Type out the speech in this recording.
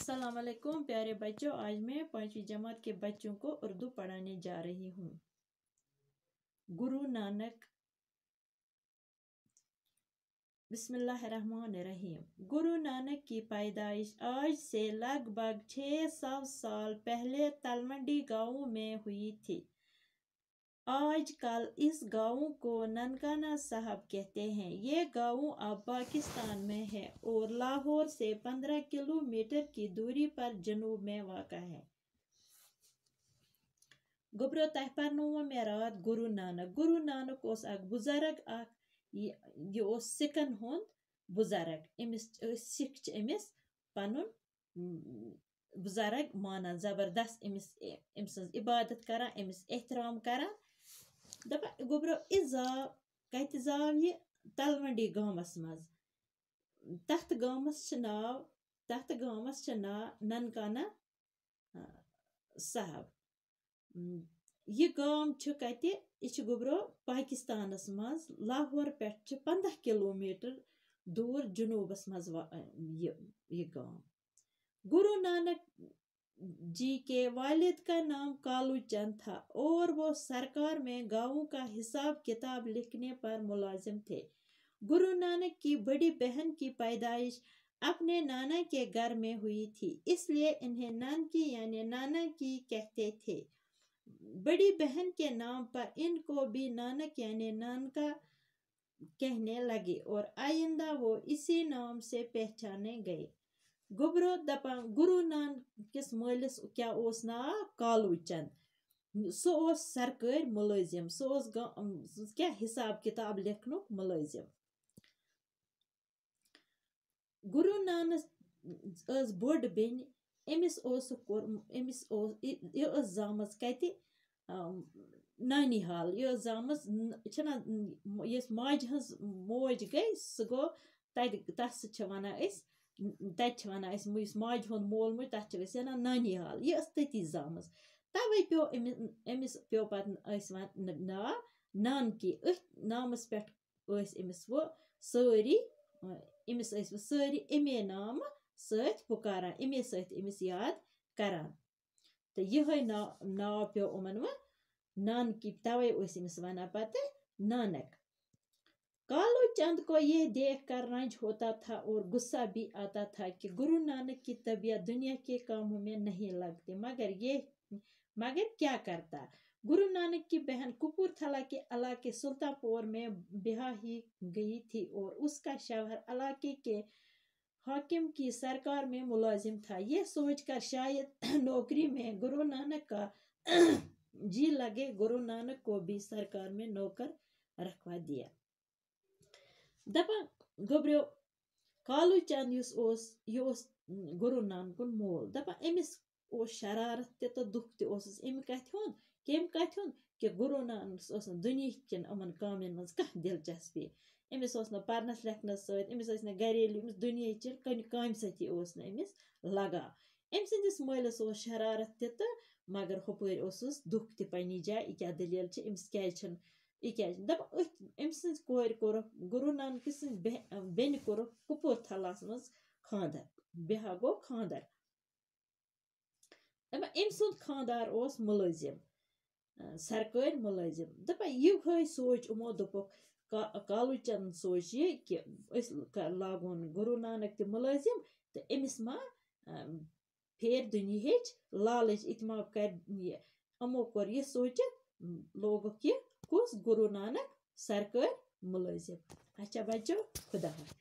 अस्सलाम वालेकुम प्यारे बच्चों, आज मैं 5वीं जमात के बच्चों को उर्दू पढ़ाने जा रही हूँ। गुरु नानक। बिस्मिल्लाहिर्रहमानिर्रहीम। गुरु नानक की पैदाइश आज से लगभग 600 साल पहले तलवंडी गांव में हुई थी। आजकल इस गांव को ननकाना साहब कहते हैं। ये गांव अब पाकिस्तान में है और लाहौर से 15 किलोमीटर की दूरी पर जनूब में वाक़ा है। गुब्रो तह परनो मे रात गुरु नानक ओस अक बुजुर्ग ये ओस सिखन हुंद बुजुर्ग। अमिस सिख अमिस पनुन बुजुर्ग माना, जबरदस्त अमिस इबादत करान, अमिस एहतराम करान। दपा गुब्रो कत जाव ये तलवंडी गामस मज। तथ गामस नाव ननकाना साहब। ये गाम कत गुब्रो पाकिस्तानस मज लाहौर पे 15 किलोमीटर दूर जनूबस मज ये गाम। गुरु नानक जी के वालिद का नाम कालू चंद था और वो सरकार में गांवों का हिसाब किताब लिखने पर मुलाजिम थे। गुरु नानक की बड़ी बहन की पैदाइश अपने नाना के घर में हुई थी, इसलिए इन्हें नानकी यानी नाना की कहते थे। बड़ी बहन के नाम पर इनको भी नानक यानी नानका कहने लगे और आइंदा वो इसी नाम से पहचाने गए। गुब्रो दपान गुरु नानक किस मलिस क्या ओस नाव कालू चंद। सो ओस सरकारी मुलाजिम, सो ओस क्या हिसाब किताब लिखनुक मुलाजिम। गुरु नानक बोड़ बेन अमिस जामज कत नानी हाल। ये जामज माज हज मोज गई सह गो तस वनान माज हुंद मोल मोज तथ वनान नानी हाल। ये तती जामज, तवे पे अमिस पे पत नाव नानकी। नामस पे अमिस वो सारी अमिस सारी अमे नाम सत पुकारान, अमे सत अमिस याद करान। तो यह नाव पे उमन वो नानकी, तवे अमिस वनान पत नानक। कालू चंद को यह देख कर रंज होता था और गुस्सा भी आता था कि गुरु नानक की तबीयत दुनिया के कामों में नहीं लगती, मगर क्या करता। गुरु नानक की बहन कपूरथला के इलाके सुल्तानपुर में ब्याह ही गई थी और उसका शौहर इलाके के हाकिम की सरकार में मुलाजिम था। यह सोचकर शायद नौकरी में गुरु नानक का जी लगे, गुरु नानक को भी सरकार में नौकर रखवा दिया। दपा गुब्रो कालू चंद यह गुरु नानक मोल। दपा अमिस शरारत तो दुख अमे कथ हुंद कि गुरु नानक दुनिया कन अमन कामन मज कह दिलचस्पी। अमिस परनस लेखनस सत, अमिस घरेलू दुनिया चन काम सती अमिस लगा। अम सदिस मलिस शरारत तो मगर हपर दुख त पन्नी जाए। यह क्या दलील अमिस क्या दप अम sir Guru Nanak Ben core कपूरथलास मज खानदर, ब्याह गो खानदर। अम सुंद खानदार ओस मुलाजिम, सरकारी मुलाजिम। दपा यह सोच उमो दोपुक कालू चंद सोच ये कि लागोन गुरु नानक ते मुलाजिम तो अमिस मा फेर दुनिया लालच इतमाम कर। अमो कोर यह सोचित लोगुक ये कुस गुरु नानक सरकारी मुलाजिम। अच्छा बच्चों, खुदा हाफिज़।